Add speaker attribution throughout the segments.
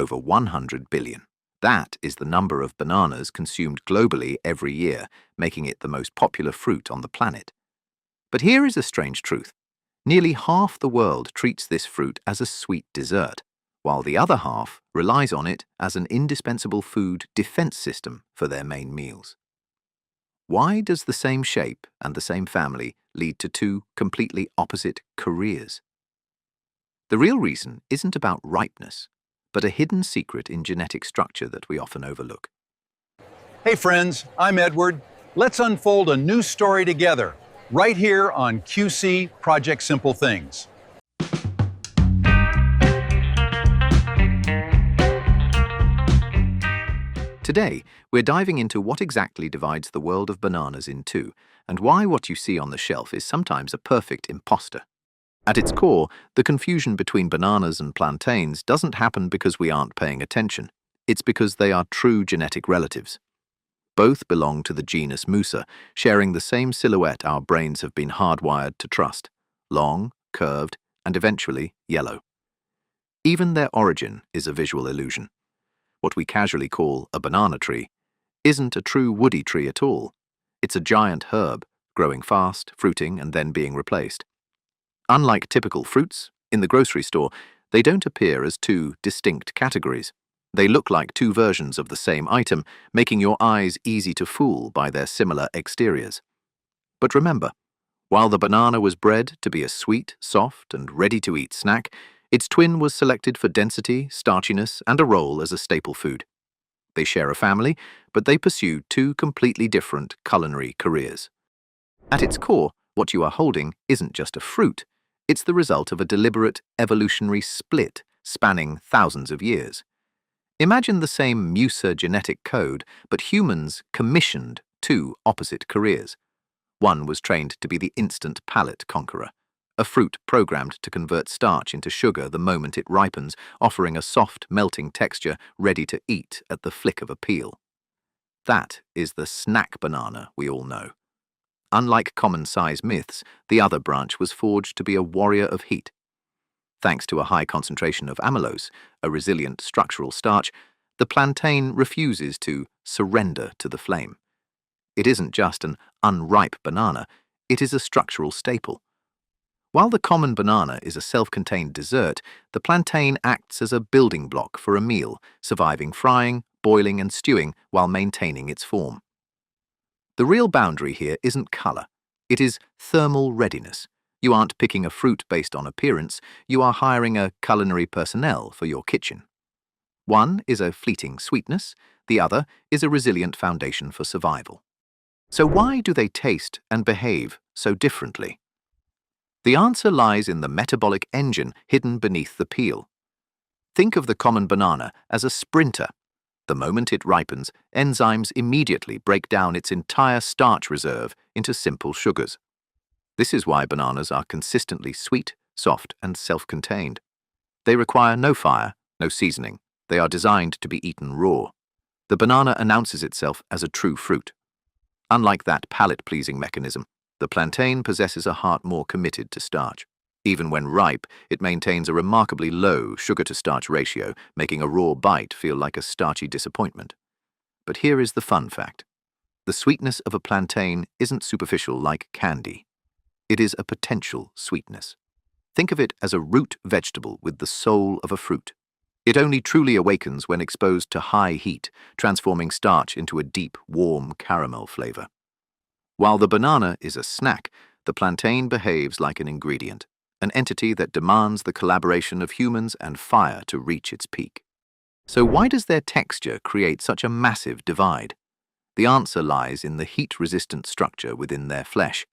Speaker 1: over 100 billion. That is the number of bananas consumed globally every year, making it the most popular fruit on the planet. But here is a strange truth. Nearly half the world treats this fruit as a sweet dessert, while the other half relies on it as an indispensable food defense system for their main meals. Why does the same shape and the same family lead to two completely opposite careers? The real reason isn't about ripeness, but a hidden secret in genetic structure that we often overlook.
Speaker 2: Hey friends, I'm Edward. Let's unfold a new story together, right here on QC Project Simple Things.
Speaker 1: Today, we're diving into what exactly divides the world of bananas in two, and why what you see on the shelf is sometimes a perfect imposter. At its core, the confusion between bananas and plantains doesn't happen because we aren't paying attention. It's because they are true genetic relatives. Both belong to the genus Musa, sharing the same silhouette our brains have been hardwired to trust: long, curved, and eventually yellow. Even their origin is a visual illusion. What we casually call a banana tree isn't a true woody tree at all. It's a giant herb, growing fast, fruiting, and then being replaced. Unlike typical fruits, in the grocery store, they don't appear as two distinct categories. They look like two versions of the same item, making your eyes easy to fool by their similar exteriors. But remember, while the banana was bred to be a sweet, soft, and ready-to-eat snack, its twin was selected for density, starchiness, and a role as a staple food. They share a family, but they pursue two completely different culinary careers. At its core, what you are holding isn't just a fruit. It's the result of a deliberate evolutionary split spanning thousands of years. Imagine the same Musa genetic code, but humans commissioned two opposite careers. One was trained to be the instant palate conqueror, a fruit programmed to convert starch into sugar the moment it ripens, offering a soft, melting texture ready to eat at the flick of a peel. That is the snack banana we all know. Unlike common-size myths, the other branch was forged to be a warrior of heat. Thanks to a high concentration of amylose, a resilient structural starch, the plantain refuses to surrender to the flame. It isn't just an unripe banana, it is a structural staple. While the common banana is a self-contained dessert, the plantain acts as a building block for a meal, surviving frying, boiling, and stewing while maintaining its form. The real boundary here isn't color, it is thermal readiness. You aren't picking a fruit based on appearance, you are hiring a culinary personnel for your kitchen. One is a fleeting sweetness, the other is a resilient foundation for survival. So why do they taste and behave so differently? The answer lies in the metabolic engine hidden beneath the peel. Think of the common banana as a sprinter. The moment it ripens, enzymes immediately break down its entire starch reserve into simple sugars. This is why bananas are consistently sweet, soft, and self-contained. They require no fire, no seasoning. They are designed to be eaten raw. The banana announces itself as a true fruit. Unlike that palate-pleasing mechanism, the plantain possesses a heart more committed to starch. Even when ripe, it maintains a remarkably low sugar-to-starch ratio, making a raw bite feel like a starchy disappointment. But here is the fun fact. The sweetness of a plantain isn't superficial like candy. It is a potential sweetness. Think of it as a root vegetable with the soul of a fruit. It only truly awakens when exposed to high heat, transforming starch into a deep, warm caramel flavor. While the banana is a snack, the plantain behaves like an ingredient, an entity that demands the collaboration of humans and fire to reach its peak. So why does their texture create such a massive divide? The answer lies in the heat-resistant structure within their flesh.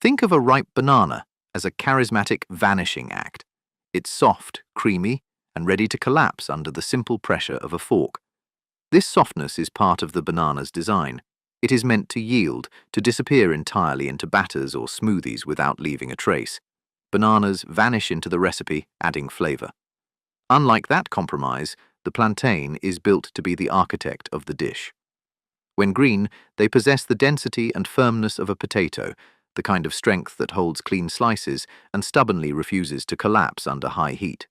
Speaker 1: Think of a ripe banana as a charismatic vanishing act. It's soft, creamy, and ready to collapse under the simple pressure of a fork. This softness is part of the banana's design. It is meant to yield, to disappear entirely into batters or smoothies without leaving a trace. Bananas vanish into the recipe, adding flavor. Unlike that compromise, the plantain is built to be the architect of the dish. When green, they possess the density and firmness of a potato, the kind of strength that holds clean slices and stubbornly refuses to collapse under high heat.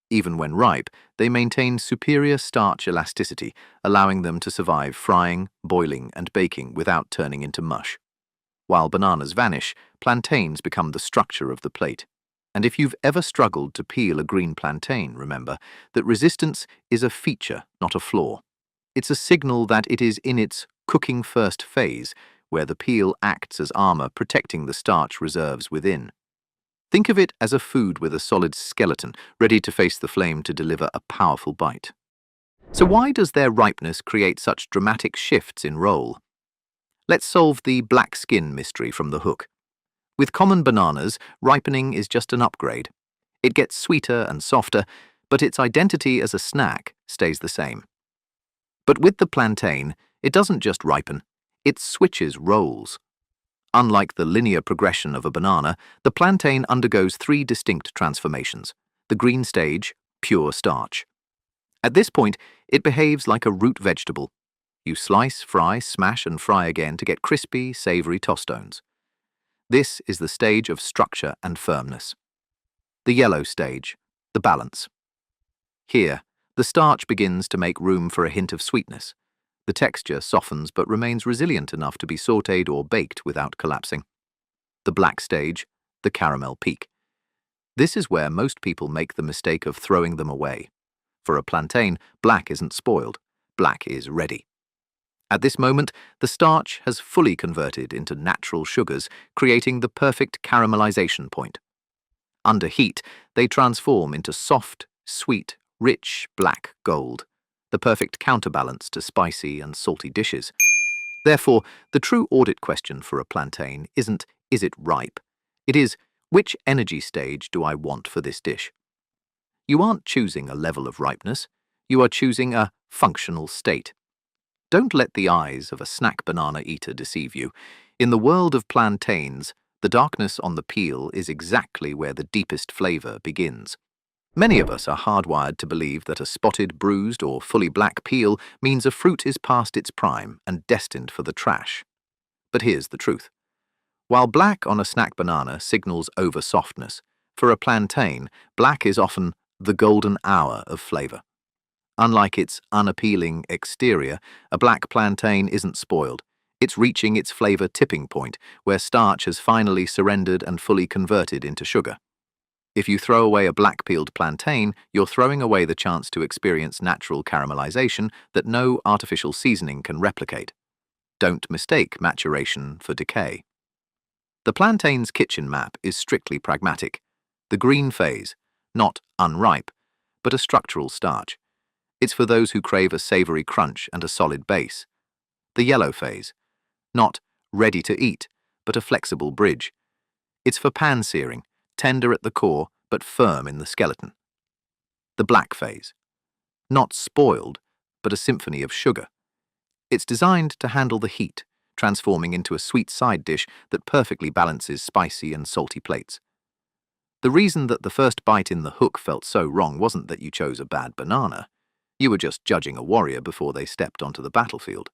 Speaker 1: Even when ripe, they maintain superior starch elasticity, allowing them to survive frying, boiling, and baking without turning into mush. While bananas vanish, plantains become the structure of the plate. And if you've ever struggled to peel a green plantain, remember that resistance is a feature, not a flaw. It's a signal that it is in its cooking first phase, where the peel acts as armor protecting the starch reserves within. Think of it as a food with a solid skeleton, ready to face the flame to deliver a powerful bite. So why does their ripeness create such dramatic shifts in role? Let's solve the black skin mystery from the hook. With common bananas, ripening is just an upgrade. It gets sweeter and softer, but its identity as a snack stays the same. But with the plantain, it doesn't just ripen, it switches roles. Unlike the linear progression of a banana, the plantain undergoes three distinct transformations. The green stage, pure starch. At this point, it behaves like a root vegetable. You slice, fry, smash, and fry again to get crispy, savory tostones. This is the stage of structure and firmness. The yellow stage, the balance. Here, the starch begins to make room for a hint of sweetness. The texture softens but remains resilient enough to be sautéed or baked without collapsing. The black stage, the caramel peak. This is where most people make the mistake of throwing them away. For a plantain, black isn't spoiled, black is ready. At this moment, the starch has fully converted into natural sugars, creating the perfect caramelization point. Under heat, they transform into soft, sweet, rich black gold, the perfect counterbalance to spicy and salty dishes. Therefore, the true audit question for a plantain isn't, is it ripe? It is, which energy stage do I want for this dish? You aren't choosing a level of ripeness, you are choosing a functional state. Don't let the eyes of a snack banana eater deceive you. In the world of plantains, the darkness on the peel is exactly where the deepest flavor begins. Many of us are hardwired to believe that a spotted, bruised, or fully black peel means a fruit is past its prime and destined for the trash. But here's the truth. While black on a snack banana signals over-softness, for a plantain, black is often the golden hour of flavor. Unlike its unappealing exterior, a black plantain isn't spoiled. It's reaching its flavor tipping point, where starch has finally surrendered and fully converted into sugar. If you throw away a black-peeled plantain, you're throwing away the chance to experience natural caramelization that no artificial seasoning can replicate. Don't mistake maturation for decay. The plantain's kitchen map is strictly pragmatic. The green phase, not unripe, but a structural starch. It's for those who crave a savory crunch and a solid base. The yellow phase, not ready to eat, but a flexible bridge. It's for pan-searing, tender at the core, but firm in the skeleton. The black phase, not spoiled, but a symphony of sugar. It's designed to handle the heat, transforming into a sweet side dish that perfectly balances spicy and salty plates. The reason that the first bite in the hook felt so wrong wasn't that you chose a bad banana. You were just judging a warrior before they stepped onto the battlefield.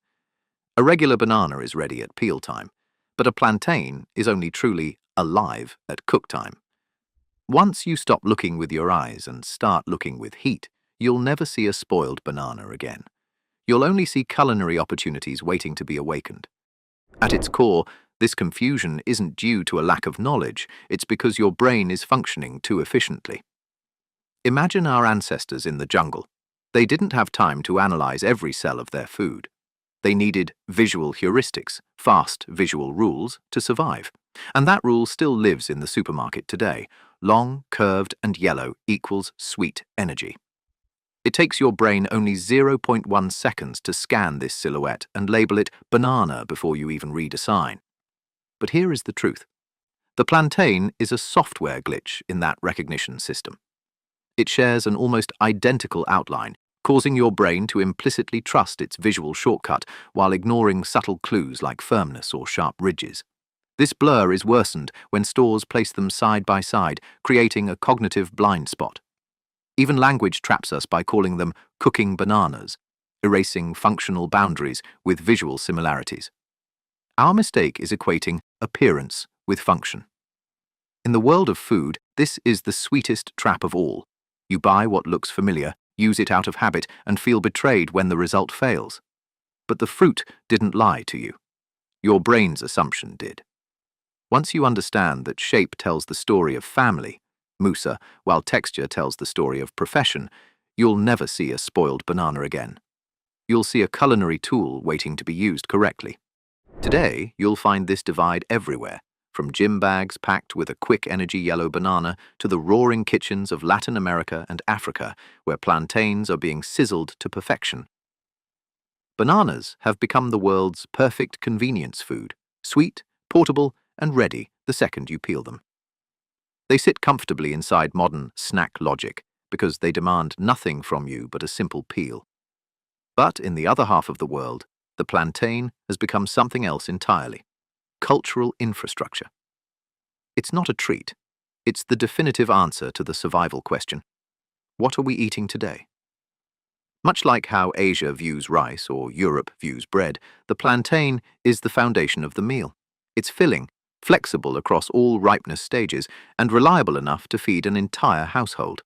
Speaker 1: A regular banana is ready at peel time, but a plantain is only truly alive at cook time. Once you stop looking with your eyes and start looking with heat, you'll never see a spoiled banana again. You'll only see culinary opportunities waiting to be awakened. At its core, this confusion isn't due to a lack of knowledge, it's because your brain is functioning too efficiently. Imagine our ancestors in the jungle. They didn't have time to analyze every cell of their food. They needed visual heuristics, fast visual rules, to survive. And that rule still lives in the supermarket today. Long, curved, and yellow equals sweet energy. It takes your brain only 0.1 seconds to scan this silhouette and label it banana before you even read a sign. But here is the truth. The plantain is a software glitch in that recognition system. It shares an almost identical outline, causing your brain to implicitly trust its visual shortcut while ignoring subtle clues like firmness or sharp ridges. This blur is worsened when stores place them side by side, creating a cognitive blind spot. Even language traps us by calling them cooking bananas, erasing functional boundaries with visual similarities. Our mistake is equating appearance with function. In the world of food, this is the sweetest trap of all. You buy what looks familiar, use it out of habit, and feel betrayed when the result fails. But the fruit didn't lie to you. Your brain's assumption did. Once you understand that shape tells the story of family, Musa, while texture tells the story of profession, you'll never see a spoiled banana again. You'll see a culinary tool waiting to be used correctly. Today, you'll find this divide everywhere, from gym bags packed with a quick energy yellow banana to the roaring kitchens of Latin America and Africa, where plantains are being sizzled to perfection. Bananas have become the world's perfect convenience food, sweet, portable, and ready the second you peel them. They sit comfortably inside modern snack logic because they demand nothing from you but a simple peel. But in the other half of the world, the plantain has become something else entirely: cultural infrastructure. It's not a treat. It's the definitive answer to the survival question. What are we eating today? Much like how Asia views rice or Europe views bread, the plantain is the foundation of the meal. It's filling, flexible across all ripeness stages, and reliable enough to feed an entire household.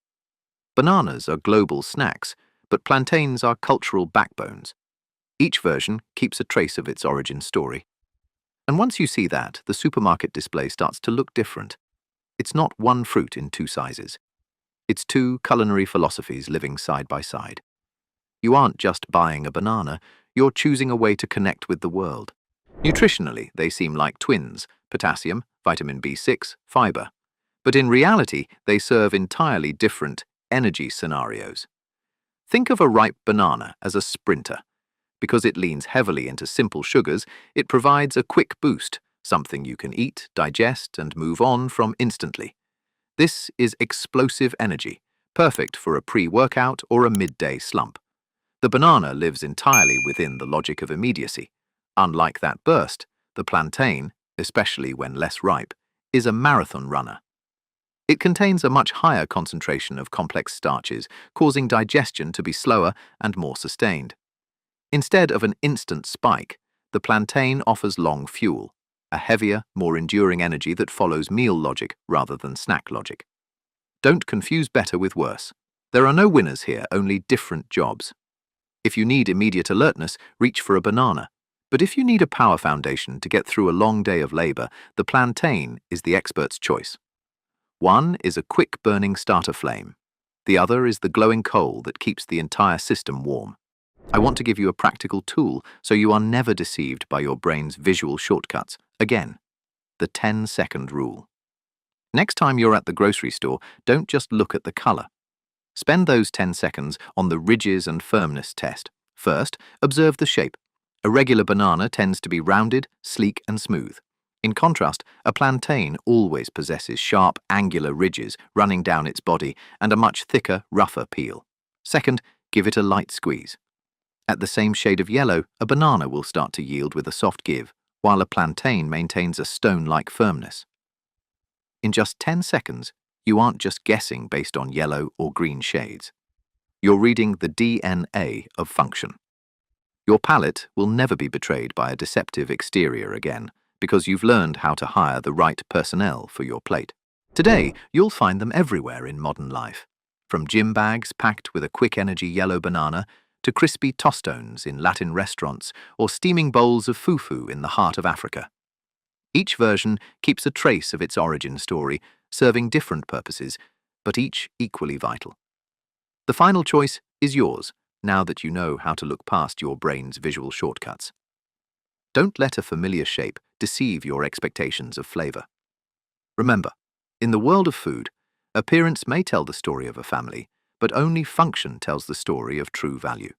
Speaker 1: Bananas are global snacks, but plantains are cultural backbones. Each version keeps a trace of its origin story. And once you see that, the supermarket display starts to look different. It's not one fruit in two sizes. It's two culinary philosophies living side by side. You aren't just buying a banana, you're choosing a way to connect with the world. Nutritionally, they seem like twins: potassium, vitamin B6, fiber. But in reality, they serve entirely different energy scenarios. Think of a ripe banana as a sprinter. Because it leans heavily into simple sugars, it provides a quick boost, something you can eat, digest, and move on from instantly. This is explosive energy, perfect for a pre-workout or a midday slump. The banana lives entirely within the logic of immediacy. Unlike that burst, the plantain, especially when less ripe, is a marathon runner. It contains a much higher concentration of complex starches, causing digestion to be slower and more sustained. Instead of an instant spike, the plantain offers long fuel, a heavier, more enduring energy that follows meal logic rather than snack logic. Don't confuse better with worse. There are no winners here, only different jobs. If you need immediate alertness, reach for a banana. But if you need a power foundation to get through a long day of labor, the plantain is the expert's choice. One is a quick-burning starter flame. The other is the glowing coal that keeps the entire system warm. I want to give you a practical tool so you are never deceived by your brain's visual shortcuts. Again, the 10-second rule. Next time you're at the grocery store, don't just look at the color. Spend those 10 seconds on the ridges and firmness test. First, observe the shape. A regular banana tends to be rounded, sleek, and smooth. In contrast, a plantain always possesses sharp, angular ridges running down its body and a much thicker, rougher peel. Second, give it a light squeeze. At the same shade of yellow, a banana will start to yield with a soft give, while a plantain maintains a stone-like firmness. In just 10 seconds, you aren't just guessing based on yellow or green shades. You're reading the DNA of function. Your palate will never be betrayed by a deceptive exterior again, because you've learned how to hire the right personnel for your plate. Today, you'll find them everywhere in modern life, from gym bags packed with a quick-energy yellow banana to crispy tostones in Latin restaurants or steaming bowls of fufu in the heart of Africa. Each version keeps a trace of its origin story, serving different purposes, but each equally vital. The final choice is yours, now that you know how to look past your brain's visual shortcuts. Don't let a familiar shape deceive your expectations of flavor. Remember, in the world of food, appearance may tell the story of a family, but only function tells the story of true value.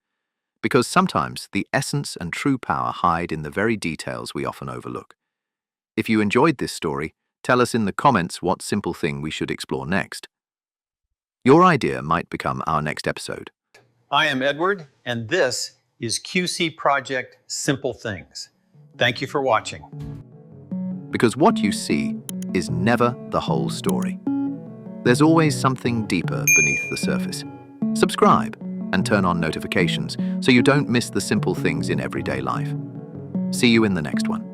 Speaker 1: Because sometimes the essence and true power hide in the very details we often overlook. If you enjoyed this story, tell us in the comments what simple thing we should explore next. Your idea might become our next episode.
Speaker 2: I am Edward, and this is QC Project Simple Things. Thank you for watching.
Speaker 1: Because what you see is never the whole story. There's always something deeper beneath the surface. Subscribe and turn on notifications so you don't miss the simple things in everyday life. See you in the next one.